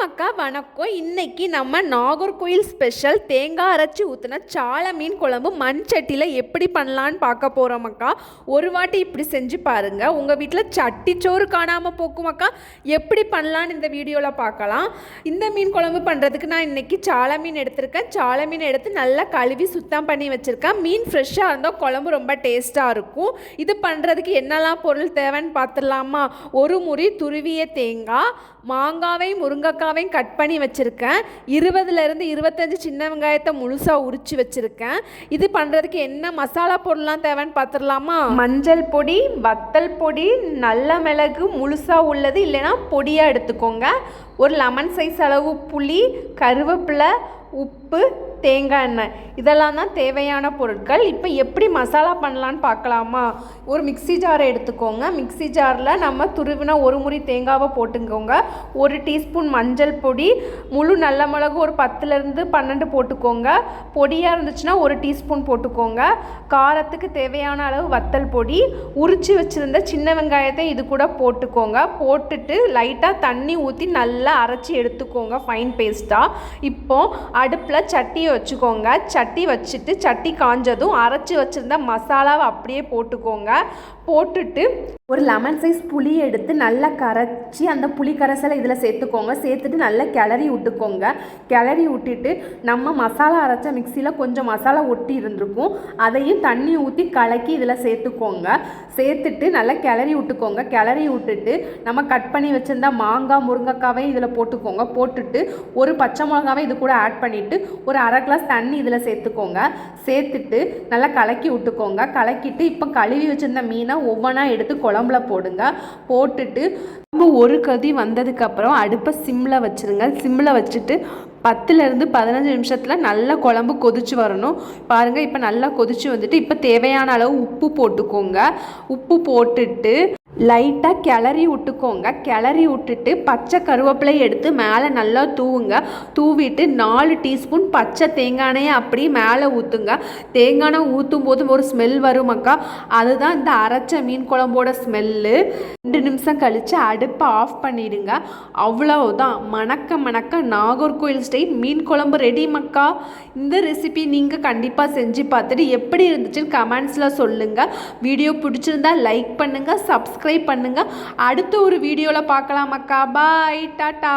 மக்கா வணக்கம். இன்னைக்கு நம்ம நாகர்கோயில் ஸ்பெஷல் தேங்காய் அரைச்சி ஊற்றின சால மீன் குழம்பு மண் சட்டியில் எப்படி பண்ணலான்னு பார்க்க போகிறோம் மக்கா. ஒரு வாட்டி இப்படி செஞ்சு பாருங்கள். உங்கள் வீட்டில் சட்டிச்சோறு காணாமல் போக்கும் மக்கா. எப்படி பண்ணலான்னு இந்த வீடியோவில் பார்க்கலாம். இந்த மீன் குழம்பு பண்ணுறதுக்கு நான் இன்றைக்கி சால மீன் எடுத்திருக்கேன். சால மீன் எடுத்து நல்லா கழுவி சுத்தம் பண்ணி வச்சுருக்கேன். மீன் ஃப்ரெஷ்ஷாக இருந்தால் குழம்பு ரொம்ப டேஸ்ட்டாக இருக்கும். இது பண்ணுறதுக்கு என்னெல்லாம் பொருள் தேவைன்னு பார்த்துடலாமா. ஒரு முறி துருவிய தேங்காய், மாங்காவையும் முருங்கைக்காவையும் கட் பண்ணி வச்சுருக்கேன். 20லேருந்து 25 சின்ன வெங்காயத்தை முழுசாக உரித்து வச்சுருக்கேன். இது பண்ணுறதுக்கு என்ன மசாலா பொருள்லாம் தேவைன்னு பார்த்துடலாமா. மஞ்சள் பொடி, வத்தல் பொடி, நல்ல மிளகு முழுசாக உள்ளது இல்லைன்னா பொடியாக எடுத்துக்கோங்க. ஒரு லெமன் சைஸ் அளவு புளி, கருவேப்பிலை, உப்பு, தேங்காய் எண்ணெய், இதெல்லாம் தான் தேவையான பொருட்கள். இப்போ எப்படி மசாலா பண்ணலான்னு பார்க்கலாமா. ஒரு மிக்ஸி ஜாரை எடுத்துக்கோங்க. மிக்ஸி ஜாரில் நம்ம துருவின ஒரு முறி தேங்காவை போட்டுக்கோங்க. 1 டீஸ்பூன் மஞ்சள் பொடி, முழு நல்ல மிளகு ஒரு 10லேருந்து 12 போட்டுக்கோங்க. பொடியாக இருந்துச்சுன்னா 1 டீஸ்பூன் போட்டுக்கோங்க. காரத்துக்கு தேவையான அளவு வத்தல் பொடி, உரித்து வச்சுருந்த சின்ன வெங்காயத்தை இது கூட போட்டுக்கோங்க. போட்டுட்டு லைட்டாக தண்ணி ஊற்றி நல்லா அரைச்சி எடுத்துக்கோங்க ஃபைன் பேஸ்ட்டாக. இப்போது அடுப்பில் சட்டியை வச்சுக்கோங்க. சட்டி வச்சுட்டு சட்டி காஞ்சதும் அரைச்சி வச்சுருந்த மசாலாவை அப்படியே போட்டுக்கோங்க. போட்டுட்டு ஒரு லெமன் சைஸ் புளி எடுத்து நல்லா கரைச்சி அந்த புளி கரைசலை இதில் சேர்த்துக்கோங்க. சேர்த்துட்டு நல்லா கிளறி விட்டுக்கோங்க. கிளறி விட்டுட்டு நம்ம மசாலா அரைச்ச மிக்சியில் கொஞ்சம் மசாலா ஒட்டி இருந்திருக்கும், அதையும் தண்ணி ஊற்றி கலக்கி இதில் சேர்த்துக்கோங்க. சேர்த்துட்டு நல்லா கிளறி விட்டுக்கோங்க. கிளறி விட்டுட்டு நம்ம கட் பண்ணி வச்சுருந்த மாங்காய் முருங்கைக்காவையும் இதில் போட்டுக்கோங்க. போட்டுட்டு ஒரு பச்சை மிளகாவை இது கூட ஆட் பண்ணிவிட்டு ஒரு அரை கிளாஸ் தண்ணி இதில் சேர்த்துக்கோங்க. சேர்த்துட்டு நல்லா கலக்கி விட்டுக்கோங்க. கலக்கிட்டு இப்போ கழுவி வச்சுருந்த மீனை ஒவ்வொன்றா எடுத்து குழம்புல போடுங்க. போட்டுட்டு ஒரு கொதி வந்ததுக்கப்புறம் அடுப்பை சிம்மில் வச்சுருங்க. சிம்மில் வச்சுட்டு 10லேருந்து 15 நிமிஷத்தில் நல்லா குழம்பு கொதிச்சு வரணும். பாருங்கள், இப்போ நல்லா கொதிச்சு வந்துட்டு இப்போ தேவையான அளவு உப்பு போட்டுக்கோங்க. உப்பு போட்டுட்டு லைட்டாக கிளறி விட்டுக்கோங்க. கிளறி விட்டுட்டு பச்சை கருவேப்பிலை எடுத்து மேலே நல்லா தூவுங்க. தூவிட்டு 4 டீஸ்பூன் பச்சை தேங்காய் எண்ணெயை அப்படி மேலே ஊற்றுங்க. தேங்காய் எண்ணெய் ஊற்றும் போது ஒரு ஸ்மெல் வருமாக்கா, அதுதான் இந்த அரைச்ச மீன் குழம்போட ஸ்மெல்லு. 2 நிமிஷம் கழித்து அடுப்பை ஆஃப் பண்ணிடுங்க. அவ்வளவுதான், மணக்க மணக்க நாகர்கோயில் ஸ்டைல் மீன் குழம்பு ரெடி மக்கா. இந்த ரெசிபி நீங்கள் கண்டிப்பாக செஞ்சு பார்த்துட்டு எப்படி இருந்துச்சுன்னு கமெண்ட்ஸில் சொல்லுங்கள். வீடியோ பிடிச்சிருந்தா லைக் பண்ணுங்கள், சப்ஸ்கிரைப் பண்ணுங்க. அடுத்த ஒரு வீடியோவில் பார்க்கலாம் மக்கா. பாய், டாட்டா.